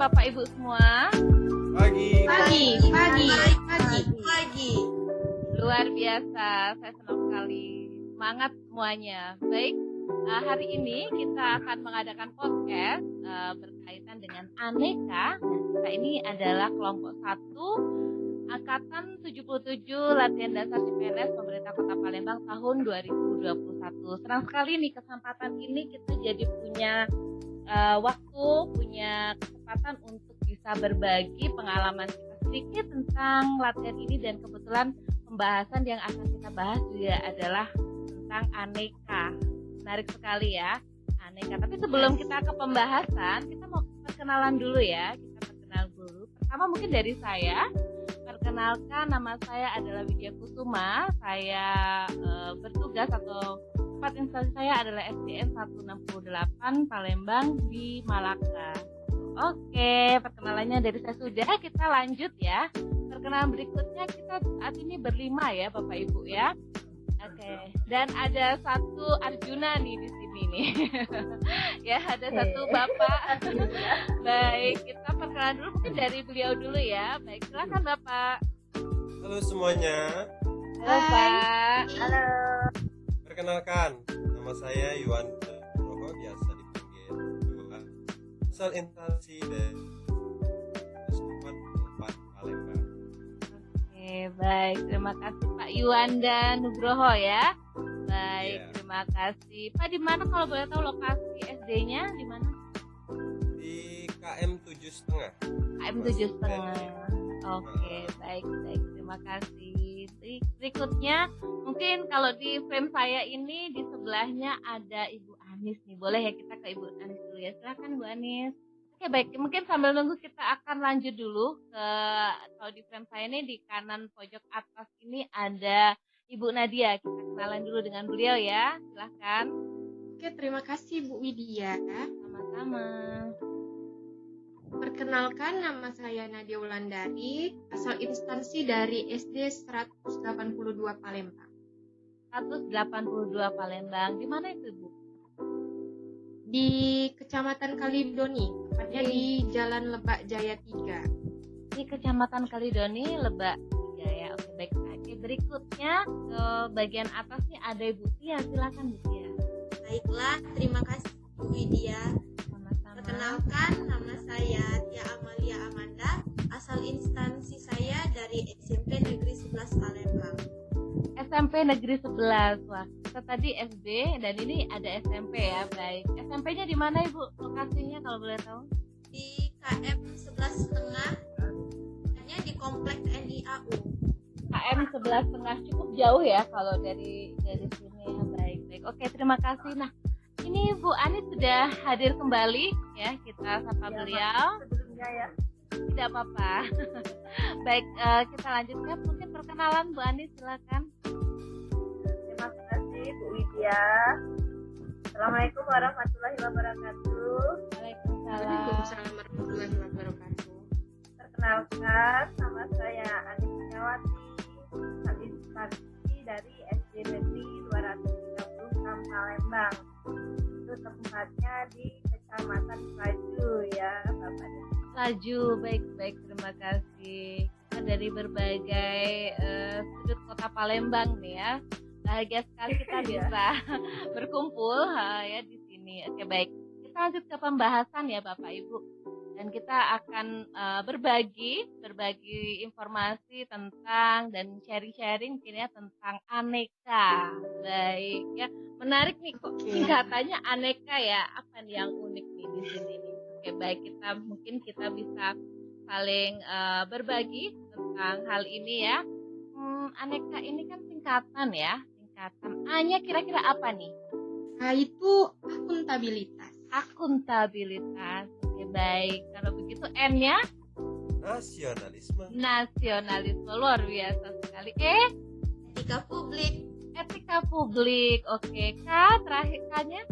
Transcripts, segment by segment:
Bapak Ibu semua? Pagi. Luar biasa, saya senang sekali. Semangat semuanya. Baik, hari ini kita akan mengadakan podcast berkaitan dengan aneka. Kita ini adalah kelompok 1 Angkatan 77 Latihan Dasar CPNS Pemerintah Kota Palembang tahun 2021. Senang sekali nih kesempatan ini kita jadi punya waktu, punya kesempatan untuk bisa berbagi pengalaman kita sedikit tentang latihan ini, dan kebetulan pembahasan yang akan kita bahas juga adalah tentang aneka. Menarik sekali ya, aneka. Tapi sebelum kita ke pembahasan, kita mau perkenalan dulu ya. Kita perkenal dulu. Pertama mungkin dari saya. Perkenalkan, nama saya adalah Widya Kusuma. Saya bertugas atau tempat instansi saya adalah SDN 168 Palembang di Malaka. Oke, perkenalannya dari saya sudah. Kita lanjut ya. Perkenalan berikutnya, kita saat ini berlima ya Bapak Ibu ya. Oke, dan ada satu Arjuna nih di sini nih. Ya, ada satu Bapak. Baik, kita perkenalan dulu mungkin dari beliau dulu ya. Baik, silakan Bapak. Halo semuanya. Halo Pak. Halo. Perkenalkan, nama saya Yuan Nugroho, biasa dipanggil Yuan. Asal instansi dan Kabupaten Palembang. Oke, baik. Terima kasih Pak Yuanda Nugroho ya. Baik, Iya. terima kasih. Pak, di mana kalau boleh tahu lokasi SD-nya di mana? Di KM 7,5. KM 7,5. Oke, baik. Terima kasih. Berikutnya, mungkin kalau di frame saya ini di sebelahnya ada Ibu Anis nih. Boleh ya kita ke Ibu Anis dulu ya. Silakan Bu Anis. Oke, baik. Mungkin sambil nunggu kita akan lanjut dulu ke, kalau di frame saya ini di kanan pojok atas ini ada Ibu Nadia. Kita kenalan dulu dengan beliau ya. Silakan. Oke, terima kasih Bu Widya. Sama-sama. Perkenalkan, nama saya Nadia Wulandari, asal instansi dari SD 182 Palembang. 182 Palembang. Di mana itu, Bu? Di Kecamatan Kalidoni, tepatnya di Jalan Lebak Jaya 3. Di Kecamatan Kalidoni, Lebak 3 ya. Oke, baik. Oke, berikutnya ke bagian atas nih ada Ibu Tia. Silakan Bu Tia. Baiklah, terima kasih Bu Widya. Sama-sama. Perkenalkan, nama saya Tia Amalia Amanda, asal instansi saya dari SMP Negeri 11 Palembang. SMP Negeri 11. Wah, kita tadi SD dan ini ada SMP ya. Baik. SMP-nya di mana Ibu? Lokasinya kalau boleh tahu? Di KM 11,5, hanya di Komplek TNI AU. KM 11,5 cukup jauh ya kalau dari sini ya. Baik. Oke, terima kasih. Nah, ini Bu Anis sudah hadir kembali ya. Kita sapa beliau. Sebelumnya ya. Tidak apa-apa. Baik, kita lanjutkan. Mungkin perkenalan Bu Anis, silakan. Terima kasih Bu Widya. Assalamualaikum warahmatullahi wabarakatuh. Waalaikumsalam. Waalaikumsalam warahmatullahi wabarakatuh. Perkenalkan, nama saya Anis Nyawati, asal instansi dari SD Negeri 236 Palembang. Itu tempatnya di Kecamatan Laju ya, Bapak. Laju, baik. Terima kasih. Kita dari berbagai sudut kota Palembang nih ya. Bahagia sekali kita bisa berkumpul ya di sini. Oke, baik. Kita lanjut ke pembahasan ya Bapak Ibu. Dan kita akan berbagi informasi tentang dan sharing mungkin ya tentang aneka. Baik ya. Menarik nih kok singkatannya aneka ya. Apa nih yang unik nih di sini nih? Oke, baik, kita bisa saling berbagi tentang hal ini ya. Aneka ini kan singkatan ya. Singkatan A-nya kira-kira apa nih? Nah, itu akuntabilitas. Akuntabilitas. Oke, baik. Kalau begitu N-nya? Nasionalisme. Nasionalisme. Luar biasa sekali. Etika publik. Etika publik. Oke, K terakhir K-nya?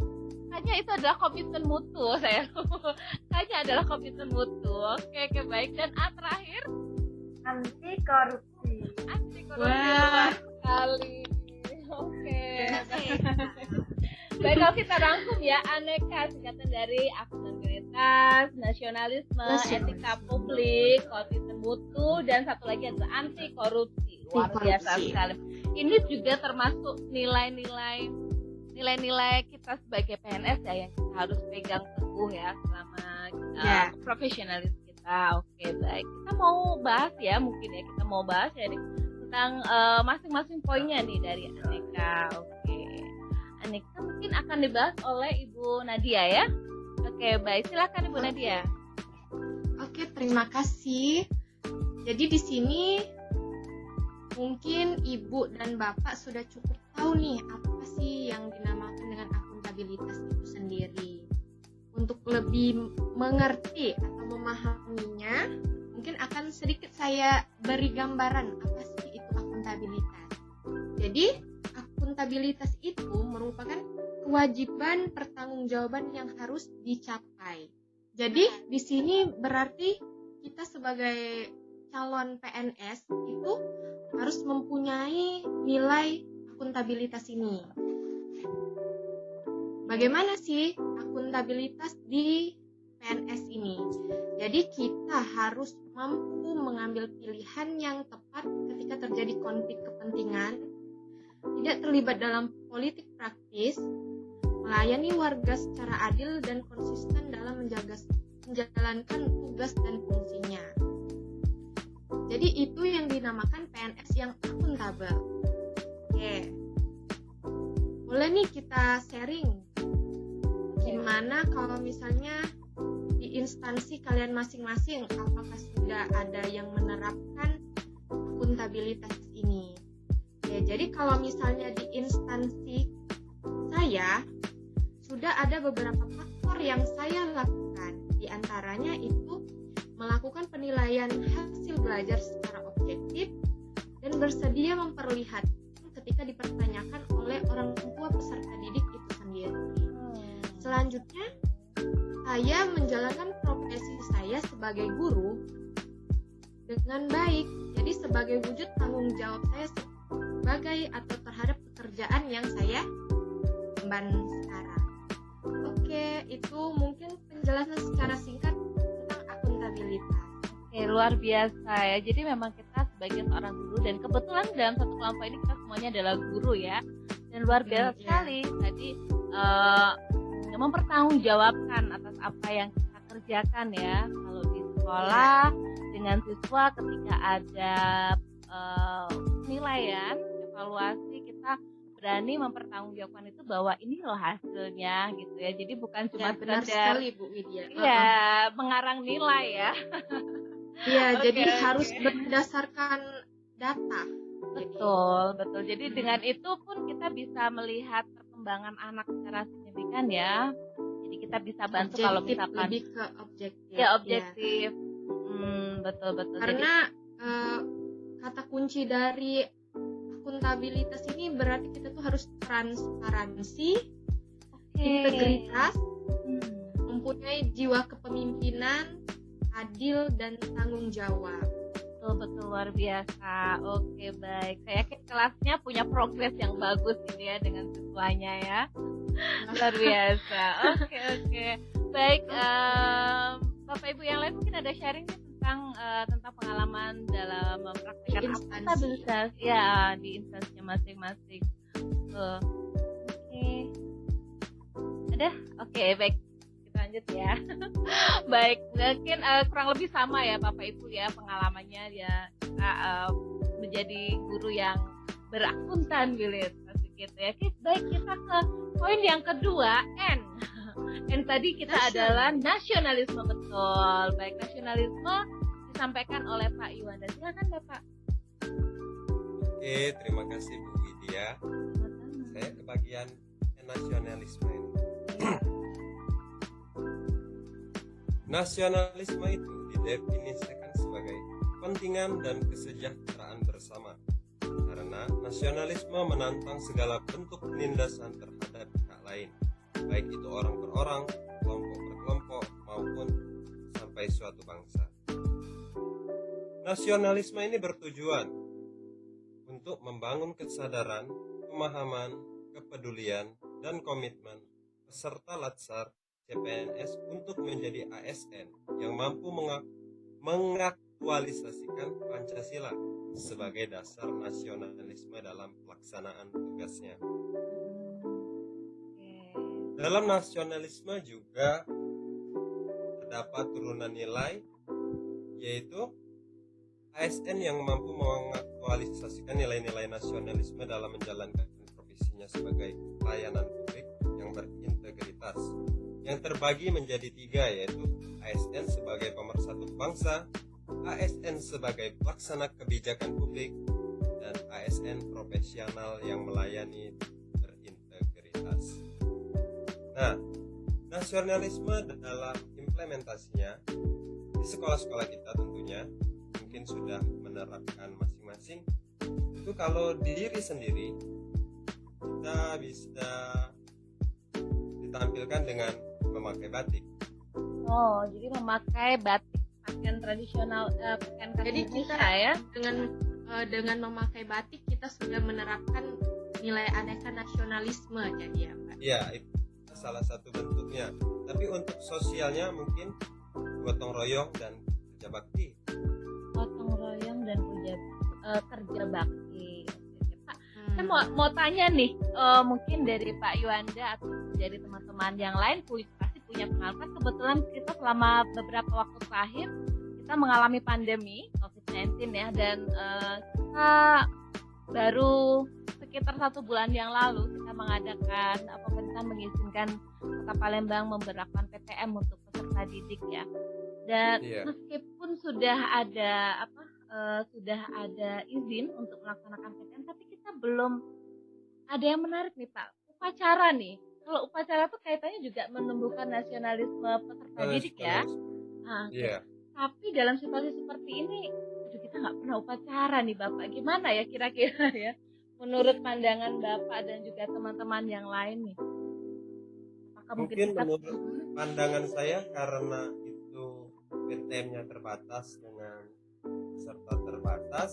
K-nya itu adalah komitmen mutu. K-nya adalah komitmen mutu. Oke, baik. Dan A terakhir? Anti korupsi. Anti korupsi. Luar sekali. Oke. Baik, kalau kita rangkum ya, aneka singkatan dari akuntabilitas. integritas, nasionalisme, Nasionalisme. etika publik, komitmen mutu, dan satu lagi adalah anti korupsi. Luar biasa Korupsi. sekali. Ini juga termasuk nilai-nilai kita sebagai PNS ya yang kita harus pegang teguh ya selama Ya. profesionalis kita. Oke, baik. Kita mau bahas ya, mungkin ya kita mau bahas ya nih, tentang masing-masing poinnya nih dari Aneka. Oke. Aneka mungkin akan dibahas oleh Ibu Nadia ya. Oke, baik. Silakan Ibu Nadia. Oke, terima kasih. Jadi di sini mungkin Ibu dan Bapak sudah cukup tahu nih apa sih yang dinamakan dengan akuntabilitas itu sendiri. Untuk lebih mengerti atau memahaminya, mungkin akan sedikit saya beri gambaran apa sih itu akuntabilitas. Jadi, akuntabilitas itu merupakan kewajiban pertanggungjawaban yang harus dicapai. Jadi, di sini berarti kita sebagai calon PNS itu harus mempunyai nilai akuntabilitas ini. Bagaimana sih akuntabilitas di PNS ini? Jadi kita harus mampu mengambil pilihan yang tepat ketika terjadi konflik kepentingan, tidak terlibat dalam politik praktis, melayani warga secara adil dan konsisten dalam menjalankan tugas dan fungsinya. Jadi itu yang dinamakan PNS yang akuntabel. Oke. Boleh nih kita sharing gimana kalau misalnya di instansi kalian masing-masing apakah sudah ada yang menerapkan akuntabilitas ini. Oke, jadi kalau misalnya di instansi saya sudah ada beberapa faktor yang saya lakukan. Di antaranya itu melakukan penilaian hasil belajar secara objektif dan bersedia memperlihatkan ketika dipertanyakan oleh orang tua peserta didik itu sendiri. Selanjutnya, saya menjalankan profesi saya sebagai guru dengan baik. Jadi sebagai wujud tanggung jawab saya sebagai atau terhadap pekerjaan yang saya emban sekarang. Oke, itu mungkin penjelasan secara singkat tentang akuntabilitas. Oke, luar biasa ya. Jadi memang kita sebagai seorang guru dan kebetulan dalam satu kelompok ini kita semuanya adalah guru ya. Dan luar biasa sekali tadi mempertanggungjawabkan atas apa yang kita kerjakan ya. Kalau di sekolah dengan siswa ketika ada penilaian, evaluasi, kita berani mempertanggungjawabkan itu bahwa ini loh hasilnya gitu ya. Jadi bukan cuma benar sekedar sekali Bu Widya. mengarang nilai ya. Iya, Oke, jadi oke. harus berdasarkan data. Betul. Jadi dengan itu pun kita bisa melihat perkembangan anak secara signifikan ya. Jadi kita bisa bantu kalau Objektif, misalkan lebih ke objektif. ya objektif. Betul. Karena kata kunci dari akuntabilitas ini berarti kita tuh harus transparansi, integritas, mempunyai jiwa kepemimpinan, adil dan tanggung jawab. Betul luar biasa. Oke, baik. Saya yakin kelasnya punya progres yang bagus ini ya dengan siswanya ya. Luar biasa. Oke. Baik, Bapak Ibu yang lain mungkin ada sharing nih tentang pengalaman dalam mempraktikkan Di instansi. akuntabilitas ya di instansinya masing-masing. Oke. Ada? Oke, baik. Kita lanjut ya. Baik, mungkin kurang lebih sama ya Bapak Ibu ya pengalamannya ya kita menjadi guru yang berakuntabilitas begitu ya. Baik, kita ke poin yang kedua, N. N tadi kita adalah nasionalisme, betul. Baik, nasionalisme disampaikan oleh Pak Yuanda. Silakan Bapak. Oke, terima kasih Bu Widya. Saya ke bagian nasionalisme ini. Nasionalisme itu didefinisikan sebagai kepentingan dan kesejahteraan bersama. Karena nasionalisme menantang segala bentuk penindasan terhadap pihak lain, baik itu orang per orang, kelompok per kelompok, maupun sampai suatu bangsa. Nasionalisme ini bertujuan untuk membangun kesadaran, pemahaman, kepedulian, dan komitmen peserta latsar CPNS untuk menjadi ASN yang mampu mengaktualisasikan Pancasila sebagai dasar nasionalisme dalam pelaksanaan tugasnya. Dalam nasionalisme juga terdapat turunan nilai, yaitu ASN yang mampu mengaktualisasikan nilai-nilai nasionalisme dalam menjalankan profesinya sebagai pelayanan publik yang berintegritas, yang terbagi menjadi 3, yaitu ASN sebagai pemersatu bangsa, ASN sebagai pelaksana kebijakan publik, dan ASN profesional yang melayani berintegritas. Nah, nasionalisme dalam implementasinya di sekolah-sekolah kita tentunya mungkin sudah menerapkan masing-masing. Itu kalau diri sendiri kita bisa ditampilkan dengan memakai batik. Oh, jadi memakai batik, pakaian tradisional, pakaian khas Jadi Indonesia kita ya. dengan memakai batik kita sudah menerapkan nilai aneka nasionalisme jadi ya Mbak. Iya, itu salah satu bentuknya. Tapi untuk sosialnya mungkin gotong royong dan kerja bakti. Gotong royong dan kerja bakti. Oke, Pak, saya mau tanya nih, mungkin dari Pak Yuanda atau dari teman-teman yang lain pasti punya pengalaman. Kebetulan kita selama beberapa waktu terakhir kita mengalami pandemi COVID-19 ya, dan kita baru sekitar 1 bulan yang lalu kita mengadakan, pemerintah mengizinkan Kota Palembang memberlakukan PTM untuk peserta didik ya. Dan meskipun sudah ada izin untuk melaksanakan PTM, tapi kita belum ada yang menarik nih Pak, upacara nih. Kalau upacara tuh kaitannya juga menumbuhkan nasionalisme peserta didik ya. Nah, tapi dalam situasi seperti ini, kita nggak pernah upacara nih Bapak. Gimana ya kira-kira ya? Menurut pandangan Bapak dan juga teman-teman yang lain nih. Apakah mungkin menurut pandangan saya karena itu PTM-nya terbatas dengan peserta terbatas,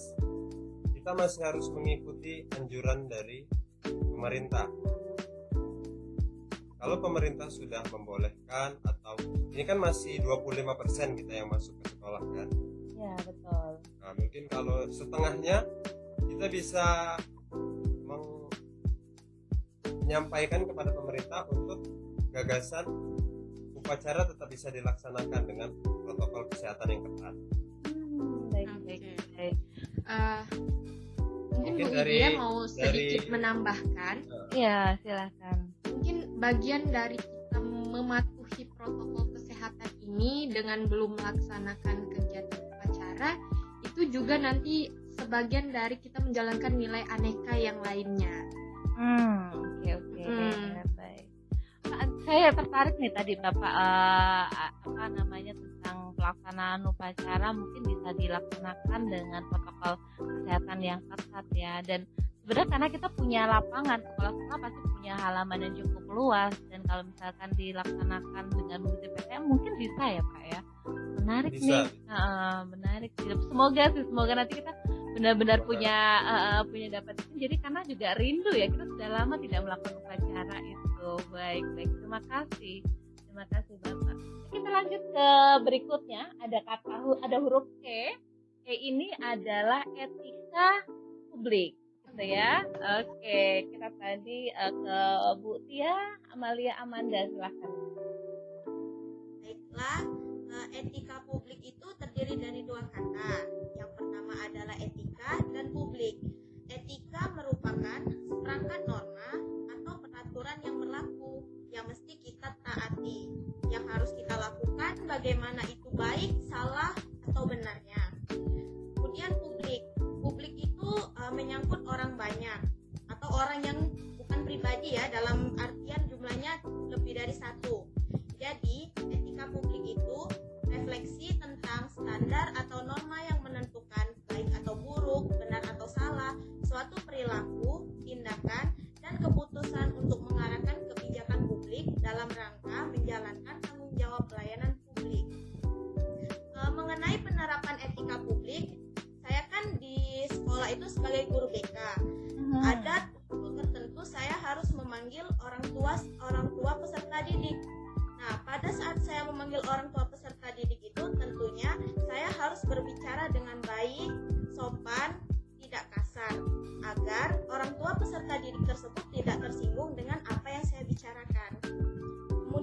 kita masih harus mengikuti anjuran dari pemerintah. Kalau pemerintah sudah membolehkan, atau ini kan masih 25% kita yang masuk ke sekolah kan? Ya, betul. Nah, mungkin kalau setengahnya kita bisa menyampaikan kepada pemerintah untuk gagasan upacara tetap bisa dilaksanakan dengan protokol kesehatan yang ketat. Baik. Mungkin Bu Idia mau sedikit menambahkan. Iya, silakan. Mungkin bagian dari kita mematuhi protokol kesehatan ini dengan belum melaksanakan kegiatan upacara, itu juga nanti sebagian dari kita menjalankan nilai aneka yang lainnya. Oke. Baik. Saya tertarik nih tadi Bapak tentang pelaksanaan upacara mungkin bisa dilaksanakan dengan protokol kesehatan yang ketat ya. Dan sebenarnya karena kita punya lapangan, sekolah-sekolah pasti punya halaman yang cukup luas, dan kalau misalkan dilaksanakan dengan mengikuti PTM mungkin bisa ya Pak ya. Menarik bisa. Nih. Menarik. Semoga nanti kita benar-benar punya dapat itu. Jadi karena juga rindu ya, kita sudah lama tidak melakukan upacara itu. Baik. Terima kasih Bapak. Kita lanjut ke berikutnya. Ada huruf E. E ini adalah etika publik. Gitu ya. Oke, kita tadi ke Bu Tia Amalia Amanda, silahkan. Baiklah, etika publik itu terdiri dari 2 kata. Yang pertama adalah etika dan publik. Etika merupakan seperangkat norma atau peraturan yang berlaku yang mesti kita taati, yang harus kita lakukan bagaimana itu baik, salah, atau benarnya. Kemudian publik itu menyangkut orang banyak atau orang yang bukan pribadi ya, dalam artian jumlahnya lebih dari 1. Jadi etika publik itu refleksi tentang standar atau norma yang menentukan baik atau buruk, benar atau salah, suatu perilaku, tindakan, dan keputusan untuk mengarahkan kebijakan publik dalam rangka menjalankan tanggung jawab pelayanan publik. Mengenai penerapan etika publik, saya kan di sekolah itu sebagai guru BK. Ada tertentu saya harus memanggil orang tua peserta didik. Nah,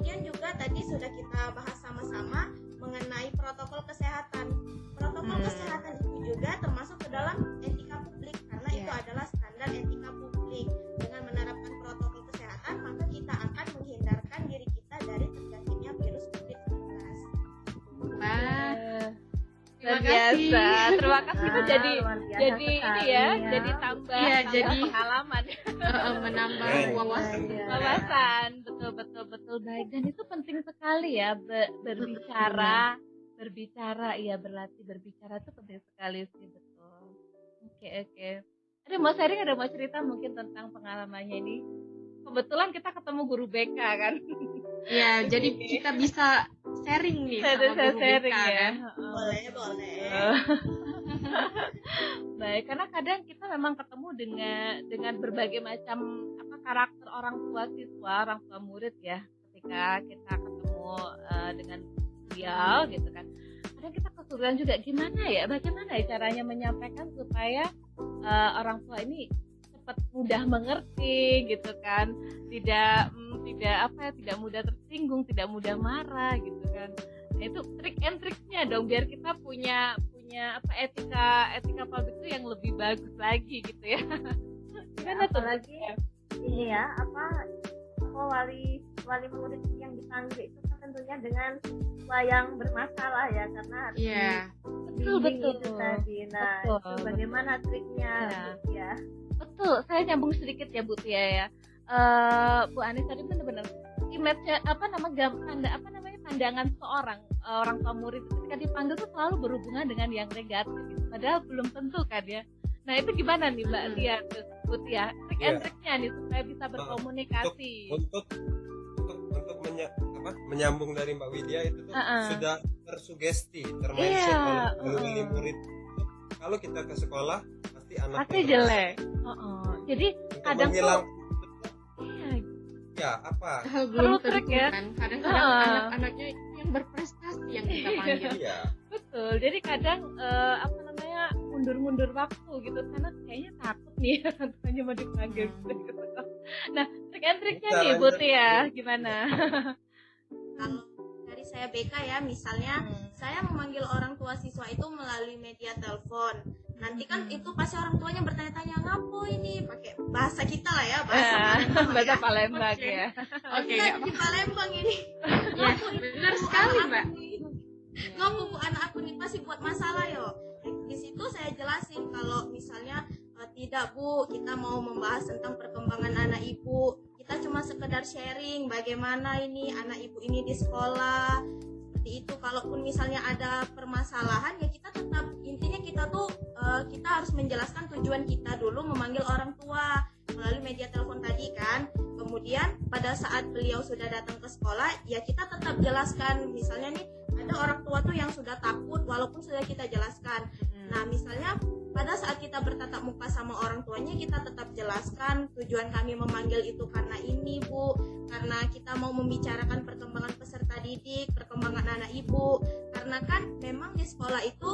Kemudian juga tadi sudah kita bahas sama-sama mengenai protokol kesehatan. Protokol kesehatan itu juga termasuk ke dalam etika publik karena itu adalah standar etika publik. Dengan menerapkan protokol kesehatan, maka kita akan menghindarkan diri kita dari terjangkitnya virus COVID-19. Wah, Luar terima kasih. biasa. Terima kasih kita jadi luar biasa jadi ini sekali ya, ya. jadi tambah Iya, tambah jadi pengalaman. menambah Iya. wawasan. Wawasan, betul baik, dan itu penting sekali ya berbicara ya, berlatih berbicara itu penting sekali sih, betul. Oke. Ada mau cerita mungkin tentang pengalamannya ini. Kebetulan kita ketemu guru BK kan. Ya, jadi kita bisa sharing nih sama Saya guru sharing BK ya. kan. Boleh. Baik, karena kadang kita memang ketemu dengan berbagai macam karakter orang tua siswa, orang tua murid ya. Ketika kita ketemu dengan beliau gitu kan. Kadang kita kesulitan juga bagaimana ya caranya menyampaikan supaya orang tua ini cepat mudah mengerti gitu kan. Tidak mudah tersinggung, tidak mudah marah gitu kan. Nah, itu trik and triknya dong biar kita punya etika publik itu yang lebih bagus lagi gitu ya. Gimana tuh? Apalagi ini ya, wali murid yang dipanggil itu kan tentunya dengan siswa yang bermasalah ya, karena harus Betul. itu tadi. Nah, Betul. itu bagaimana triknya ya? Betul, saya nyambung sedikit ya Bu Tia ya. Bu Anis tadi benar-benar image-nya pandangan seorang orang tua murid ketika dipanggil tuh selalu berhubungan dengan yang negatif gitu. Padahal belum tentu kan ya. Nah, itu gimana nih Mbak Tia, Bu Tia? Trik and triknya nih supaya bisa berkomunikasi. Untuk menyambung dari Mbak Widya itu tuh sudah tersugesti, termindset oleh murid. Kalau kita ke sekolah pasti anaknya Pasti jelek. Jadi kadang tuh belum trik tentu ya. kan. Kadang-kadang anak-anaknya yang berprestasi yang kita panggil. Iya. betul. Jadi kadang mundur-mundur waktu gitu karena kayaknya takut nih hanya mau dipanggil gitu. Nah, trik and triknya nih Bu Tia gimana? Kalau dari saya BK ya, misalnya saya memanggil orang tua siswa itu melalui media telepon. Nanti kan itu pasti orang tuanya bertanya-tanya, ngapo ini, pakai bahasa kita lah ya, bahasa Palembang ya. Oke, di Palembang ini. Ya, benar sekali, Mbak. Ngapo Bu, anak aku nih pasti buat masalah yo. Di situ saya jelasin kalau misalnya tidak Bu, kita mau membahas tentang perkembangan anak ibu. Kita cuma sekedar sharing bagaimana ini anak ibu ini di sekolah. Seperti itu. Kalaupun misalnya ada permasalahan ya kita tetap, intinya kita tuh kita harus menjelaskan tujuan kita dulu memanggil orang tua melalui media telepon tadi kan. Kemudian pada saat beliau sudah datang ke sekolah ya kita tetap jelaskan. Misalnya nih ada orang tua tuh yang sudah takut walaupun sudah kita jelaskan. Nah, misalnya pada saat kita bertatap muka sama orang tuanya kita tetap jelaskan tujuan kami memanggil itu karena ini Bu, karena kita mau membicarakan perkembangan peserta didik, perkembangan anak ibu. Karena kan memang di sekolah itu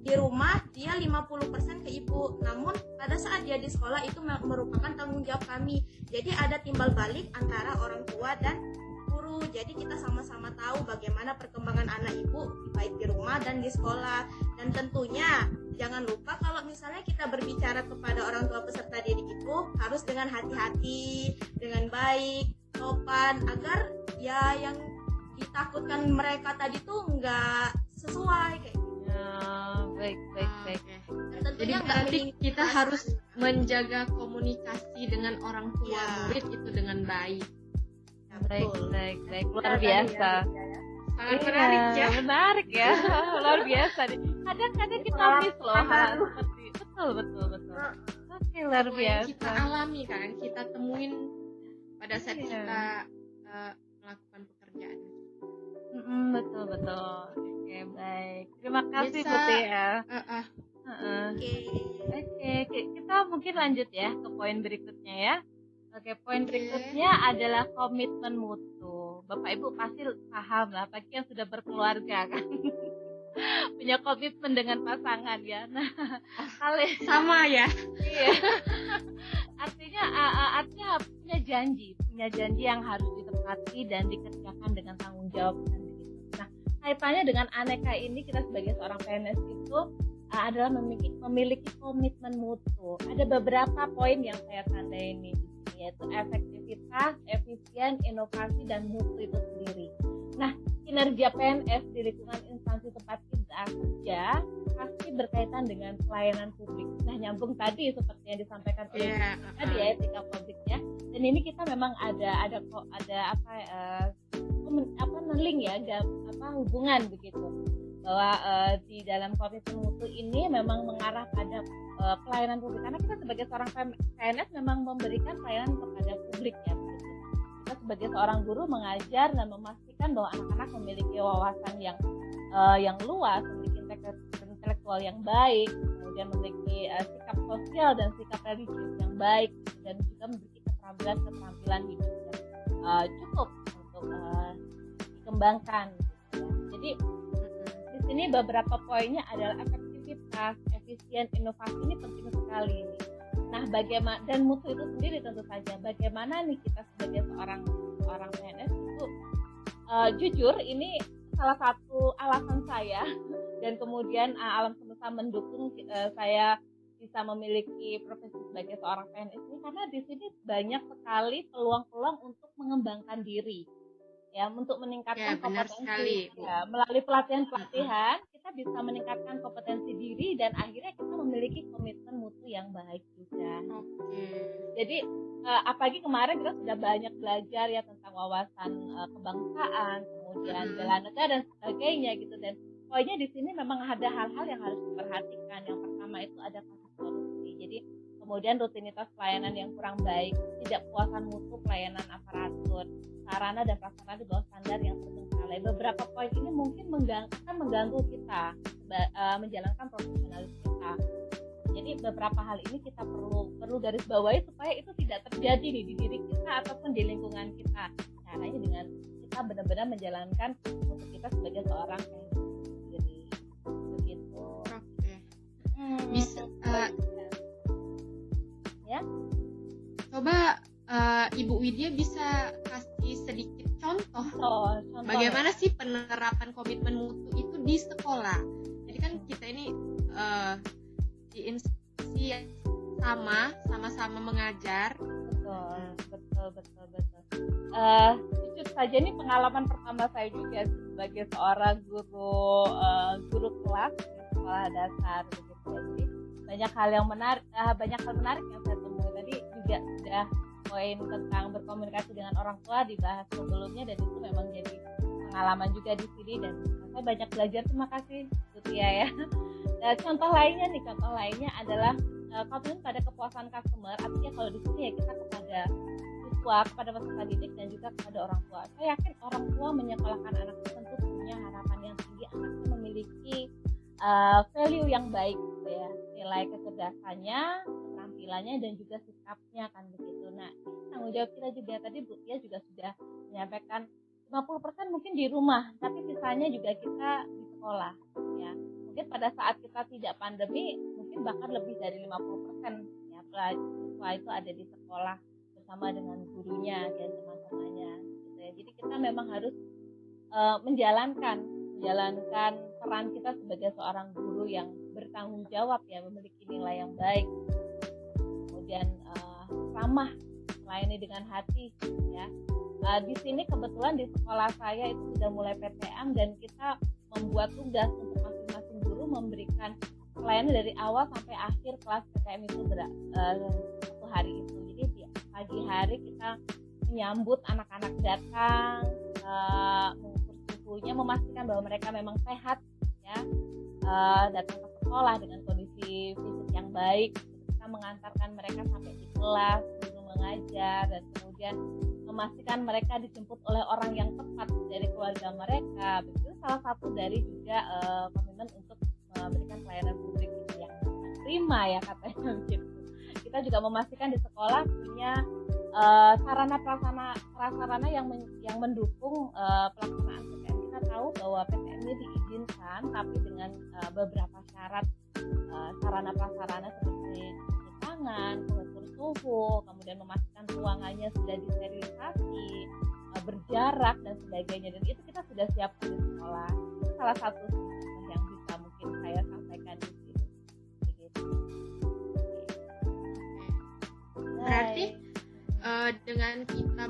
di rumah dia 50% ke ibu, namun pada saat dia di sekolah itu merupakan tanggung jawab kami. Jadi ada timbal balik antara orang tua dan guru. Jadi kita sama-sama tahu bagaimana perkembangan anak ibu baik di rumah dan di sekolah. Dan tentunya jangan lupa kalau misalnya kita berbicara kepada orang tua peserta didik itu harus dengan hati-hati, dengan baik, sopan, agar ya yang ditakutkan mereka tadi tuh nggak sesuai kayak gitu. Baik. Jadi berarti kita harus menjaga komunikasi dengan orang tua murid itu dengan baik. Baik. Luar biasa. Sangat menarik ya. Menarik ya. Luar biasa nih. Kadang-kadang kita miss loh hal seperti betul. Oke, luar biasa. Kita alami kan, kita temuin pada saat kita melakukan pekerjaan. Betul. Oke, baik. Terima kasih Bu Tia. Oke, kita mungkin lanjut ya ke poin berikutnya ya. Oke, poin berikutnya adalah komitmen mutu. Bapak Ibu pasti paham lah, apalagi yang sudah berkeluarga kan. Punya komitmen dengan pasangan ya. Nah, Sama ya. Iya. Artinya punya punya janji yang harus ditepati dan dikerjakan dengan tanggung jawab kan begitu. Nah, kaitannya dengan aneka ini kita sebagai seorang PNS itu adalah memiliki komitmen mutu. Ada beberapa poin yang saya tandai ini, yaitu efektivitas, efisien, inovasi, dan mutu itu sendiri. Nah, kinerja PNS di lingkungan instansi tempat kita kerja pasti berkaitan dengan pelayanan publik. Nah, nyambung tadi seperti yang disampaikan oleh tadi ya, etika publiknya. Dan ini kita memang ada link ya, hubungan begitu. Bahwa di dalam komitmen mutu ini memang mengarah pada pelayanan publik, karena kita sebagai seorang PNS memang memberikan pelayanan kepada publik ya. Kita sebagai seorang guru mengajar dan memastikan bahwa anak-anak memiliki wawasan yang luas, memiliki intelektual yang baik, kemudian memiliki sikap sosial dan sikap religius yang baik, dan juga memiliki keterampilan hidup yang cukup untuk dikembangkan. Gitu ya. Jadi ini beberapa poinnya adalah efektivitas, efisien, inovasi ini penting sekali. Nah, bagaimana dan mutu itu sendiri tentu saja. Bagaimana nih kita sebagai seorang PNS itu jujur ini salah satu alasan saya dan kemudian alam semesta mendukung saya bisa memiliki profesi sebagai seorang PNS ini, karena di sini banyak sekali peluang-peluang untuk mengembangkan diri. Ya, untuk meningkatkan kompetensi ya, melalui pelatihan kita bisa meningkatkan kompetensi diri dan akhirnya kita memiliki komitmen mutu yang baik juga. Jadi apalagi kemarin kita sudah banyak belajar ya tentang wawasan kebangsaan, kemudian bela negara dan sebagainya gitu, dan poinnya di sini memang ada hal-hal yang harus diperhatikan. Yang pertama itu ada kasus korupsi. Jadi kemudian rutinitas pelayanan yang kurang baik, tidak puasan mutu pelayanan aparatur, sarana dan prasarana di bawah standar yang terbengkalai. Beberapa poin ini mungkin akan mengganggu kita menjalankan profesionalis kita. Jadi beberapa hal ini kita perlu garis bawahi supaya itu tidak terjadi nih di diri kita ataupun di lingkungan kita. Caranya dengan kita benar-benar menjalankan untuk kita sebagai seorang jadi begitu. Bisa ya. Coba Ibu Widya bisa kasih sedikit contoh bagaimana sih penerapan komitmen mutu itu di sekolah. Jadi kan kita ini di instansi yang sama-sama mengajar. Betul. Jujur saja ini pengalaman pertama saya juga sebagai seorang guru kelas di sekolah dasar begitu. Jadi banyak hal menarik yang saya temui. Tadi juga sudah poin tentang berkomunikasi dengan orang tua dibahas sebelumnya, dan itu memang jadi pengalaman juga di sini dan saya banyak belajar. Terima kasih Tutia ya. Dan contoh lainnya adalah komitmen pada kepuasan customer. Artinya kalau di sini ya kita kepada siswa, kepada peserta didik dan juga kepada orang tua. Saya yakin orang tua menyekolahkan anaknya tentu punya harapan yang tinggi anaknya memiliki value yang baik gitu ya, nilai kecerdasannya, keterampilannya dan juga sikapnya kan begitu. Nah, tanggung jawab kita juga tadi Bu Tia juga sudah menyampaikan 50% mungkin di rumah, tapi sisanya juga kita di sekolah ya. Mungkin pada saat kita tidak pandemi mungkin bahkan lebih dari 50% ya siswa itu ada di sekolah bersama dengan gurunya dan teman-temannya gitu ya. Jadi kita memang harus menjalankan peran kita sebagai seorang guru yang bertanggung jawab ya, memiliki nilai yang baik, kemudian ramah, melayani dengan hati ya. Di sini kebetulan di sekolah saya itu sudah mulai PTM dan kita membuat tugas untuk masing-masing guru memberikan pelayanan dari awal sampai akhir kelas PTM itu satu hari itu. Jadi di pagi hari kita menyambut anak-anak datang, mengukur suhunya, memastikan bahwa mereka memang sehat ya, datang ke sekolah dengan kondisi fisik yang baik. Kita mengantarkan mereka sampai di kelas, guru mengajar, dan kemudian memastikan mereka dijemput oleh orang yang tepat dari keluarga mereka. Itu salah satu dari juga komitmen untuk memberikan pelayanan publik yang prima ya katanya begitu. Kita juga memastikan di sekolah punya sarana prasarana yang mendukung pelaksanaan PTM. Kita tahu bahwa PTM ini diizinkan tapi dengan beberapa syarat, sarana prasarana seperti cuci tangan, pengukur suhu, kemudian memastikan ruangannya sudah disterilisasi, berjarak dan sebagainya, dan itu kita sudah siapkan di sekolah. Itu salah satu yang bisa mungkin saya sampaikan di sini. Begitu. Berarti dengan kita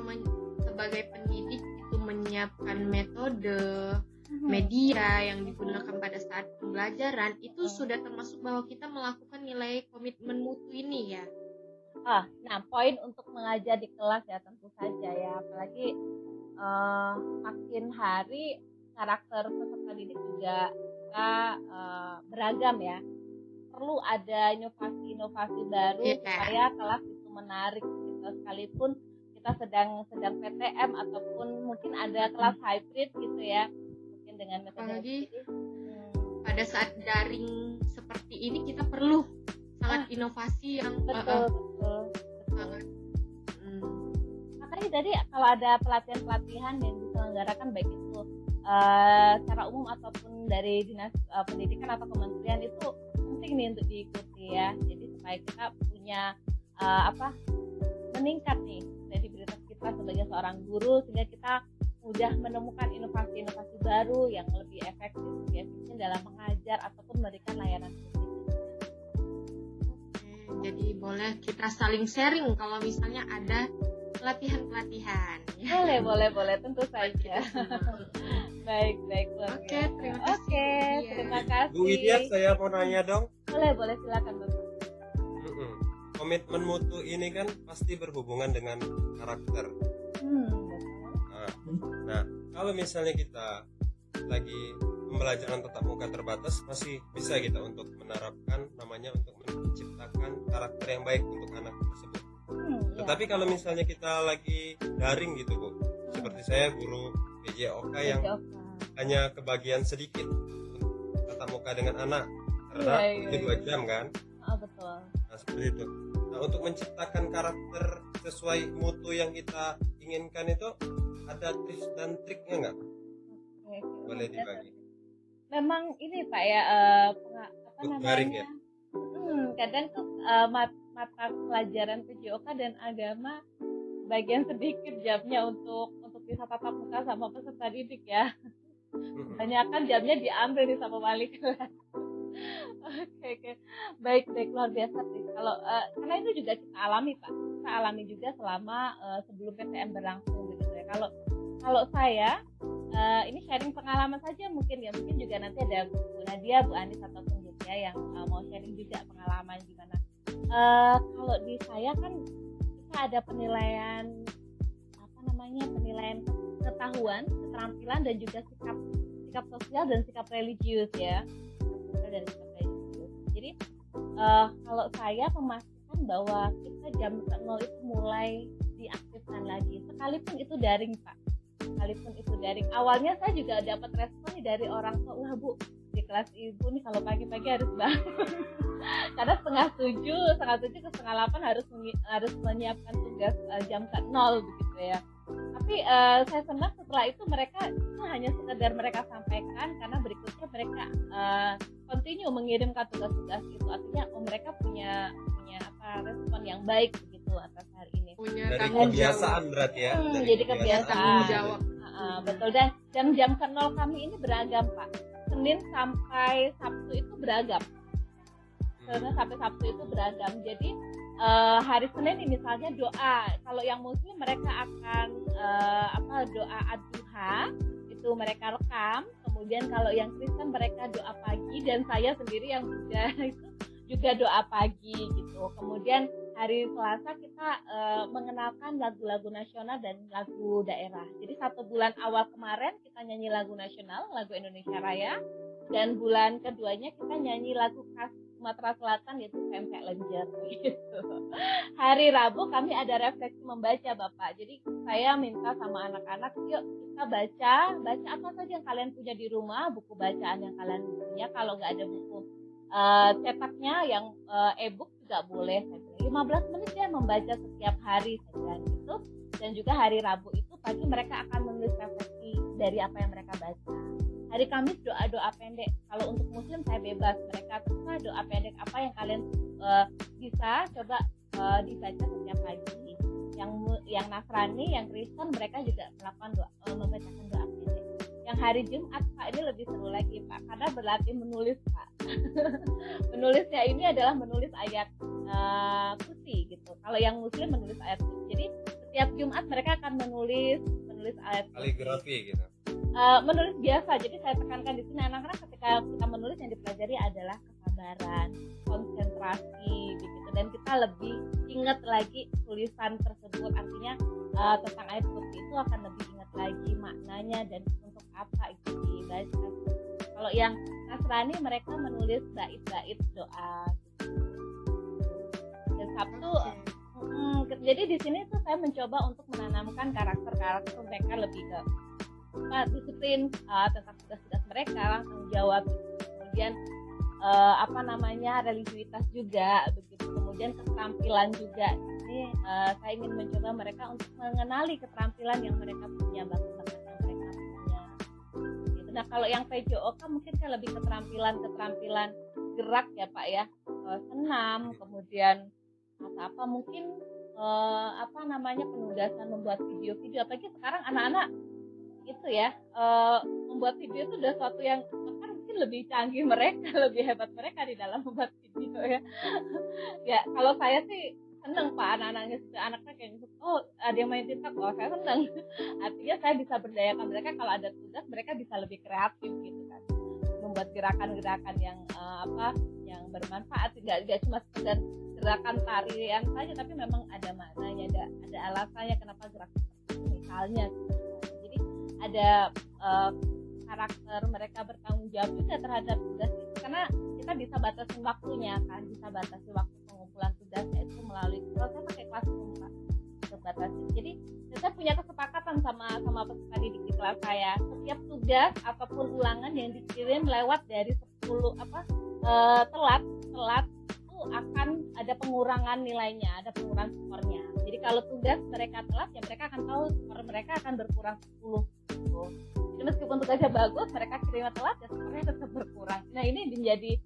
sebagai pendidik itu menyiapkan metode media yang digunakan pada saat pembelajaran, itu sudah termasuk bahwa kita melakukan nilai komitmen mutu ini ya. Nah, poin untuk mengajar di kelas ya tentu saja ya, apalagi makin hari karakter peserta didik juga kita beragam ya. Perlu ada inovasi-inovasi baru supaya kelas itu menarik gitu. Sekalipun kita sedang PTM ataupun mungkin ada kelas hybrid gitu ya. Dengan metode apalagi pada saat daring seperti ini kita perlu sangat inovasi yang betul. sangat makanya jadi kalau ada pelatihan yang diselenggarakan baik itu secara umum ataupun dari dinas pendidikan atau kementerian, itu penting nih untuk diikuti ya, jadi supaya kita punya meningkat nih kredibilitas kita sebagai seorang guru, sehingga kita mudah menemukan inovasi-inovasi baru yang lebih efektif, lebih efisien dalam mengajar ataupun memberikan layanan publik. Jadi boleh kita saling sharing kalau misalnya ada pelatihan-pelatihan. Boleh, tentu saja. Baik. Oke, terima kasih. Bu Widya, saya mau nanya dong. Boleh, silakan Bapak. Komitmen mutu ini kan pasti berhubungan dengan karakter. Nah, kalau misalnya kita lagi pembelajaran tatap muka terbatas, masih bisa kita untuk menerapkan namanya untuk menciptakan karakter yang baik untuk anak tersebut. Tetapi kalau misalnya kita lagi daring gitu Bu, seperti saya guru PJOK yang hanya kebagian sedikit tatap muka dengan anak karena ini 2 jam kan? Betul. Nah seperti itu. Nah untuk menciptakan karakter sesuai mutu yang kita inginkan itu ada tips dan triknya nggak? Boleh dibagi. Memang ini Pak ya, Ya? Kadang tuh mata pelajaran PJOK dan agama bagian sedikit jamnya untuk bisa tatap muka sama peserta didik ya. Kebanyakan jamnya diambil nih sama wali kelas. Oke. Baik, luar biasa sih. Kalau karena itu juga kita alami Pak. Kita alami juga selama sebelum PTM berlangsung begitu ya. Kalau saya ini sharing pengalaman saja mungkin juga nanti ada Bu Nadia, Bu Anis ataupun Widya yang mau sharing juga pengalaman gimana. Kalau di saya kan kita ada penilaian pengetahuan, keterampilan dan juga sikap sosial dan sikap religius ya. Jadi kalau saya memastikan bahwa kita jam 0 itu mulai diaktifkan lagi, sekalipun itu daring Pak. Awalnya saya juga dapat respon dari orang tua, wah Bu, di kelas ibu nih kalau pagi-pagi harus bangun. Karena 7:30 ke 7:30 harus menyiapkan tugas jam 0 begitu ya. Tapi saya senang setelah itu mereka itu hanya sekedar mereka sampaikan, karena berikutnya mereka continue mengirimkan tugas-tugas itu. Artinya mereka punya respon yang baik begitu atas hari ini. Dari kebiasaan berarti ya. Jadi kebiasaan. Jawab. Betul, dan jam 0 kami ini beragam Pak. Senin sampai Sabtu itu beragam. Jadi hari Senin ini misalnya doa. Kalau yang Muslim mereka akan doa ad-duha itu mereka rekam. Kemudian kalau yang Kristen mereka doa pagi, dan saya sendiri yang Buddha itu juga doa pagi gitu. Kemudian hari Selasa kita mengenalkan lagu-lagu nasional dan lagu daerah. Jadi 1 bulan awal kemarin kita nyanyi lagu nasional, lagu Indonesia Raya, dan bulan keduanya kita nyanyi lagu khas Sumatera Selatan yaitu Pempek Lenjer gitu. Hari Rabu kami ada refleksi membaca Bapak. Jadi saya minta sama anak-anak, yuk kita baca apa saja yang kalian punya di rumah, buku bacaan yang kalian punya. Kalau nggak ada buku cetaknya yang e-book juga boleh. 15 menit ya membaca setiap hari saja gitu. Dan juga hari Rabu itu pagi mereka akan menulis refleksi dari apa yang mereka baca. Hari Kamis doa-doa pendek. Kalau untuk Muslim saya bebas, mereka terserah doa pendek apa yang kalian bisa coba dibaca setiap pagi. Yang Nasrani, yang Kristen mereka juga melakukan membacakan doa pendek. Yang hari Jumat Pak ini lebih seru lagi Pak, karena berlatih menulis Pak. Menulisnya ini adalah menulis ayat putih gitu. Kalau yang Muslim menulis ayat putih. Jadi setiap Jumat mereka akan menulis ayat kaligrafi gitu. Menulis biasa. Jadi saya tekankan di sini anak-anak ketika kita menulis yang dipelajari adalah kesabaran, konsentrasi begitu, dan kita lebih ingat lagi tulisan tersebut. Artinya tentang ayat putih itu akan lebih ingat lagi maknanya dan untuk apa itu dibaca. Kalau yang Nasrani mereka menulis bait-bait doa gitu. Dan Sabtu jadi di sini tuh saya mencoba untuk menanamkan karakter mereka lebih ke disiplin tentang tugas-tugas mereka, tanggung jawab, kemudian religiusitas juga begitu, kemudian keterampilan juga. Ini saya ingin mencoba mereka untuk mengenali keterampilan yang mereka punya, bakat-bakat yang mereka punya gitu. Nah kalau yang PJOK mungkin kan lebih keterampilan gerak ya Pak ya, senam, kemudian mungkin penugasan membuat video-video, apalagi sekarang anak-anak itu ya membuat video itu udah suatu yang bahkan mungkin lebih canggih mereka, lebih hebat mereka di dalam membuat video ya. Ya kalau saya sih seneng Pak, anak-anaknya kayak gitu, ada yang main TikTok, saya seneng. Artinya saya bisa berdayakan mereka, kalau ada tugas mereka bisa lebih kreatif gitu kan, membuat gerakan-gerakan yang yang bermanfaat, nggak cuma sekedar gerakan tarian saja, tapi memang ada maknanya, ada alasannya kenapa gerak misalnya. Jadi ada karakter mereka bertanggung jawab juga terhadap tugas itu, karena kita bisa batasi waktunya kan, bisa batasi waktu pengumpulan tugasnya itu melalui, kalau saya pakai Classroom Pak untuk batasi. Jadi saya punya kesepakatan sama peserta didik di kelas saya, setiap tugas ataupun ulangan yang dikirim lewat dari 10 telat itu akan ada pengurangan nilainya, ada pengurangan skornya. Jadi kalau tugas mereka telat ya mereka akan tahu skor mereka akan berkurang 10 gitu. Jadi meskipun tugasnya bagus, mereka kirimnya telat ya skornya tetap berkurang. Nah ini menjadi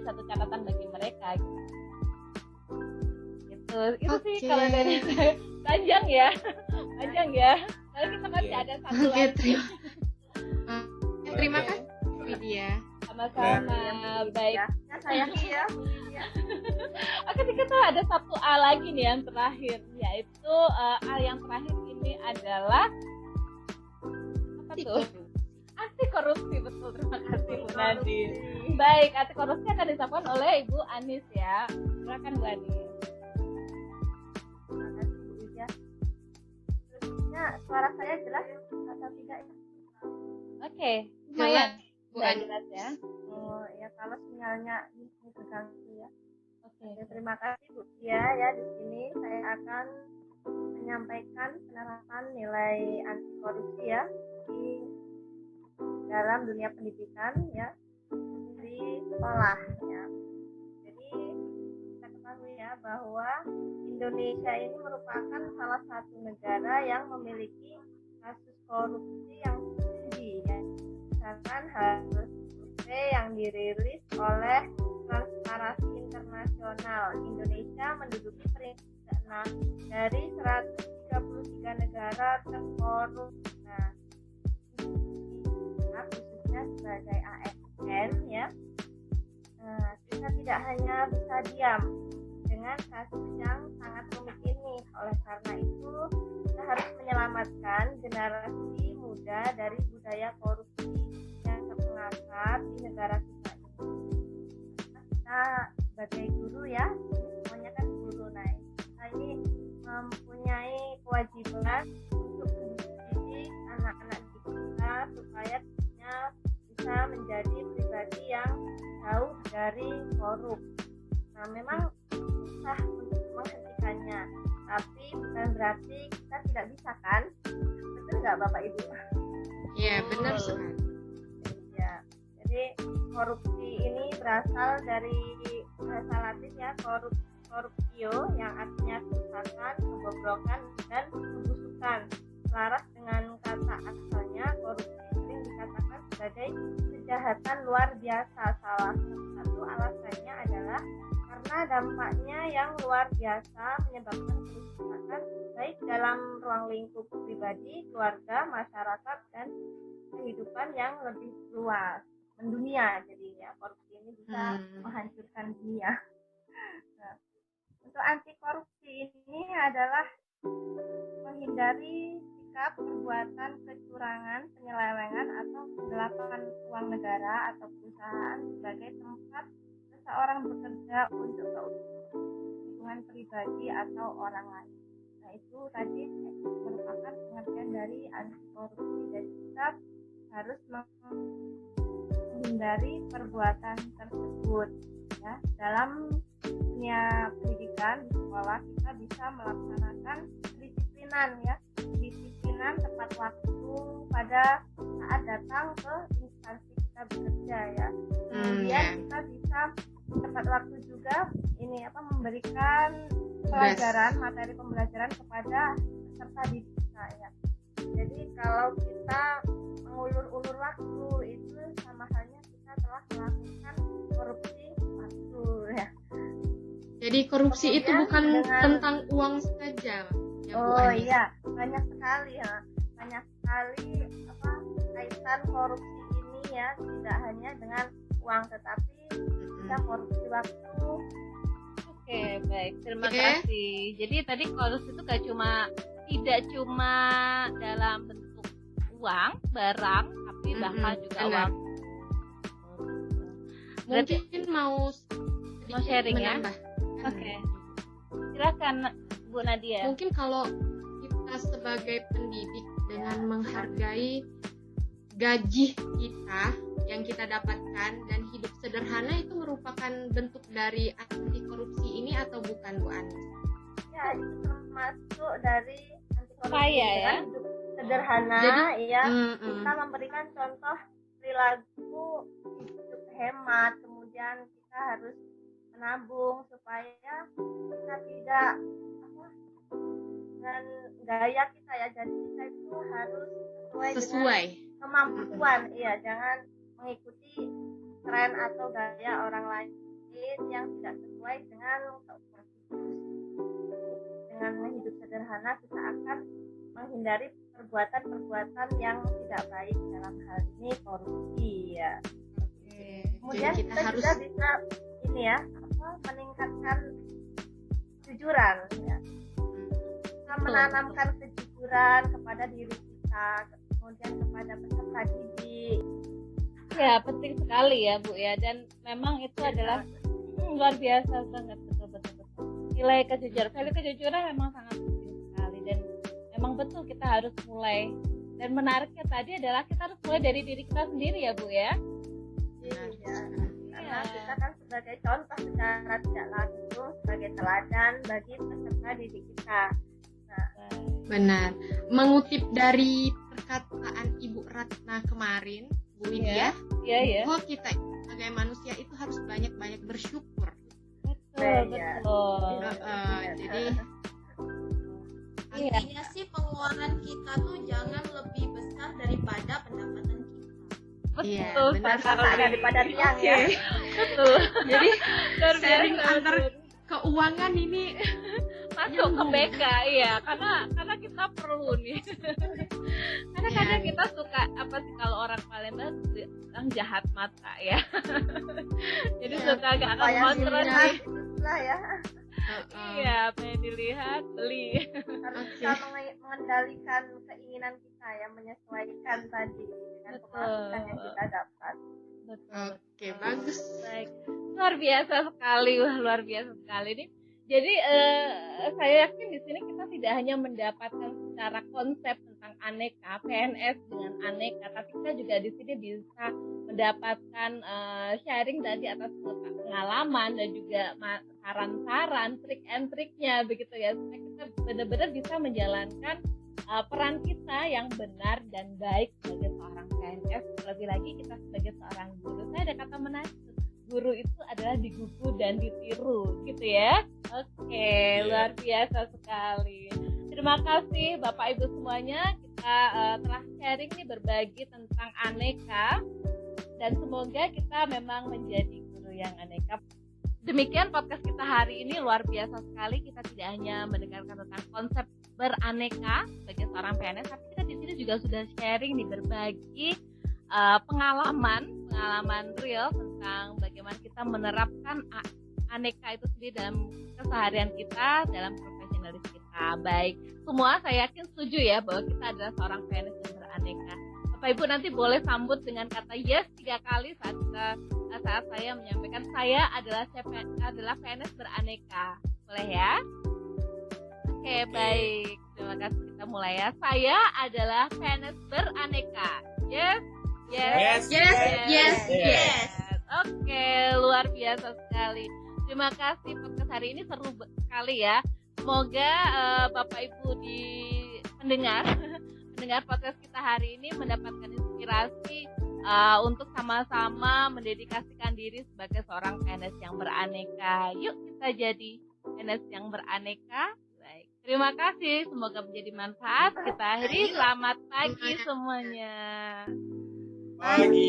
satu catatan bagi mereka gitu. Itu sih kalau dari saya. Panjang ya. Lalu kita masih ada satu lagi. Terima kasih Widya. Sama-sama. Baik. Sayang ya. Oke, kita ada satu A lagi nih yang terakhir, yaitu A yang terakhir ini adalah apa tuh? Anti korupsi, betul. Terima kasih Bu Nadine. Baik, anti korupsi akan disampaikan oleh Ibu Anis ya. Silakan Bu Anis. Terima kasih Bu Widya. Terusnya suara saya jelas atau tidak ya? Oke, lumayan. Bu Anis. Jelas ya. Oh ya, kalau sinyalnya ini terganggu ya. Oke. Terima kasih Bu Widya ya. Di sini saya akan menyampaikan penerapan nilai anti korupsi ya di dalam dunia pendidikan ya, di sekolah ya. Jadi kita ketahui ya bahwa Indonesia ini merupakan salah satu negara yang memiliki kasus korupsi yang tinggi ya. Misalkan hasil survei yang dirilis oleh Transparansi Internasional, Indonesia menduduki peringkat ke-6 dari 133 negara terkorup. Nah, khususnya sebagai ASN ya, kita tidak hanya bisa diam dengan kasus yang sangat rumit ini. Oleh karena itu kita harus menyelamatkan generasi muda dari budaya korupsi yang terpengakar di negara kita ini. Kita sebagai guru ya, semuanya kan guru, nah kita ini mempunyai kewajiban untuk mendidik anak-anak kita supaya bisa menjadi pribadi yang jauh dari korup. Nah memang susah untuk menghentikannya, tapi bukan berarti kita tidak bisa kan? Betul nggak Bapak Ibu? Ya benar sekali. Ya, jadi korupsi ini berasal dari bahasa Latin ya, corruptio yang artinya kerusakan, kebobrokan, dan pembusukan. Selaras dengan kata asalnya, korupsi sering dikatakan sebagai kejahatan luar biasa. Salah satu alasannya adalah karena karena dampaknya yang luar biasa menyebabkan kerusakan baik dalam ruang lingkup pribadi, keluarga, masyarakat, dan kehidupan yang lebih luas, mendunia. Jadi ya, korupsi ini bisa menghancurkan dunia. Nah, untuk anti korupsi ini adalah menghindari sikap, perbuatan, kecurangan, penyelewengan, atau penggelapan uang negara atau perusahaan sebagai tempat seseorang bekerja untuk keuntungan pribadi atau orang lain. Nah, itu tadi merupakan pengertian dari anti korupsi, dan kita harus menghindari perbuatan tersebut. Ya, dalam dunia pendidikan di sekolah kita bisa melaksanakan kedisiplinan tepat waktu pada saat datang ke instansi kita bekerja ya. Kemudian kita bisa tepat waktu juga memberikan materi pembelajaran kepada peserta didik kita ya. Jadi kalau kita mengulur-ulur waktu itu sama halnya kita telah melakukan korupsi waktu ya. Jadi korupsi itu bukan tentang uang saja ya, Bu Anis? Iya, banyak sekali kaitan korupsi ini ya, tidak hanya dengan uang tetapi bisa korupsi waktu. Oke, baik, terima kasih. Jadi tadi korupsi itu tidak cuma dalam bentuk uang, barang, tapi bahkan juga uang. Mungkin mau sharing menambah. Ya? Oke. Silakan Bu Nadia. Mungkin kalau kita sebagai pendidik dengan menghargai gaji kita yang kita dapatkan dan hidup sederhana, itu merupakan bentuk dari anti korupsi ini atau bukan, Bu Anis? Ya, itu termasuk dari anti korupsi Kaya, ya? Hidup sederhana. Jadi, ya, kita memberikan contoh perilaku hidup hemat, kemudian kita harus menabung supaya kita tidak dengan gaya kita ya, jadi kita itu harus sesuai dengan kemampuan, iya, jangan mengikuti tren atau gaya orang lain yang tidak sesuai dengan kemampuan. Dengan hidup sederhana kita akan menghindari perbuatan-perbuatan yang tidak baik, dalam hal ini korupsi ya. Kemudian kita harus juga bisa meningkatkan kejujuran ya. Kita menanamkan kejujuran kepada diri kita, kemudian kepada peserta didik. Ya, penting sekali ya, Bu ya, dan memang itu adalah luar biasa banget, betul. Nilai kejujuran memang sangat penting sekali, dan memang betul kita harus mulai. Dan menariknya tadi adalah kita harus mulai dari diri kita sendiri ya, Bu ya. Iya. Karena kita kan sebagai contoh secara tidak langsung, sebagai teladan bagi peserta didik kita. Benar. Mengutip dari perkataan Ibu Ratna kemarin, Bu Widya, bahwa kita sebagai manusia itu harus banyak-banyak bersyukur. Betul. Jadi intinya sih pengeluaran kita tuh jangan lebih besar daripada pendapatan kita. Betul, benar daripada tiang ya. Betul. Jadi sharing antar keuangan ini masuk ke BK, iya, karena kita perlu nih. Karena kadang kita suka kalau orang Palembang bilang jahat mata ya. Jadi suka gak akan kontrol lah ya. Iya, apa yang dilihat beli. Harus bisa mengendalikan keinginan kita ya, menyesuaikan tadi dengan pemasukan yang kita dapat. Betul. Oke, bagus. Baik. Luar biasa sekali nih. Jadi saya yakin di sini kita tidak hanya mendapatkan secara konsep tentang aneka PNS dengan aneka, tapi kita juga di sini bisa mendapatkan sharing tadi atas pengalaman dan juga saran-saran, trik and triknya begitu ya, supaya kita benar-benar bisa menjalankan peran kita yang benar dan baik sebagai seorang PNS. Lebih lagi kita sebagai seorang guru, saya ada kata menarik, guru itu adalah digugu dan ditiru gitu ya. Oke, luar biasa sekali. Terima kasih Bapak Ibu semuanya, kita telah sharing nih, berbagi tentang aneka, dan semoga kita memang menjadi guru yang aneka. Demikian podcast kita hari ini, luar biasa sekali. Kita tidak hanya mendengarkan tentang konsep beraneka sebagai seorang PNS, tapi kita di sini juga sudah sharing nih, berbagi pengalaman real tentang bagaimana kita menerapkan aneka itu sendiri dalam keseharian kita, dalam profesionalis kita. Baik, semua saya yakin setuju ya bahwa kita adalah seorang PNS yang beraneka. Bapak Ibu nanti boleh sambut dengan kata yes 3 kali saat saya menyampaikan saya adalah PNS beraneka. Boleh ya? Oke, baik. Terima kasih, kita mulai ya. Saya adalah PNS beraneka. Yes. Oke, luar biasa sekali. Terima kasih, podcast hari ini seru sekali ya. Semoga Bapak Ibu di mendengar podcast kita hari ini mendapatkan inspirasi untuk sama-sama mendedikasikan diri sebagai seorang PNS yang beraneka. Yuk kita jadi PNS yang beraneka. Baik, terima kasih. Semoga menjadi manfaat. Kita akhiri. Selamat pagi semuanya. Pagi.